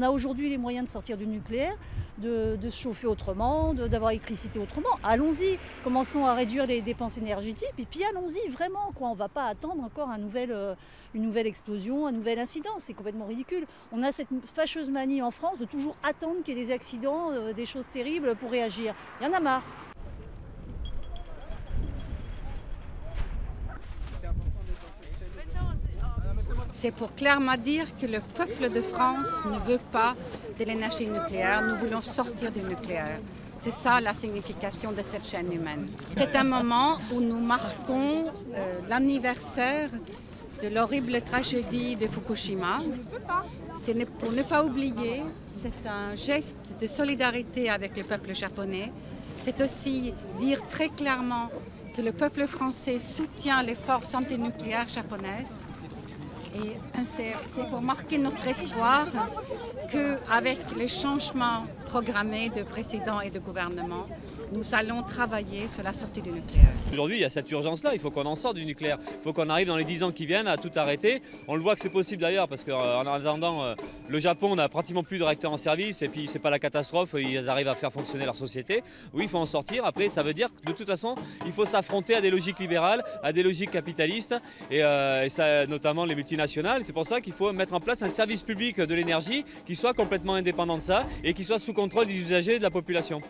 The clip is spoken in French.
On a aujourd'hui les moyens de sortir du nucléaire, de se chauffer autrement, d'avoir l'électricité autrement. Allons-y, commençons à réduire les dépenses énergétiques et puis allons-y vraiment. On ne va pas attendre encore une nouvelle explosion, un nouvel incident. C'est complètement ridicule. On a cette fâcheuse manie en France de toujours attendre qu'il y ait des accidents, des choses terribles pour réagir. Il y en a marre. C'est pour clairement dire que le peuple de France ne veut pas de l'énergie nucléaire. Nous voulons sortir du nucléaire. C'est ça la signification de cette chaîne humaine. C'est un moment où nous marquons l'anniversaire de l'horrible tragédie de Fukushima. C'est pour ne pas oublier, c'est un geste de solidarité avec le peuple japonais. C'est aussi dire très clairement que le peuple français soutient les forces antinucléaires japonaises. Et c'est pour marquer notre espoir qu'avec les changements programmés de président et de gouvernement, nous allons travailler sur la sortie du nucléaire. Aujourd'hui, il y a cette urgence-là, il faut qu'on en sorte du nucléaire. Il faut qu'on arrive dans les 10 ans qui viennent à tout arrêter. On le voit que c'est possible d'ailleurs parce qu'en attendant, le Japon n'a pratiquement plus de réacteurs en service et puis c'est pas la catastrophe, ils arrivent à faire fonctionner leur société. Oui, il faut en sortir. Après, ça veut dire que de toute façon, il faut s'affronter à des logiques libérales, à des logiques capitalistes et ça, notamment les multinationales. C'est pour ça qu'il faut mettre en place un service public de l'énergie qui soit complètement indépendant de ça et qui soit sous contrôle des usagers et de la population.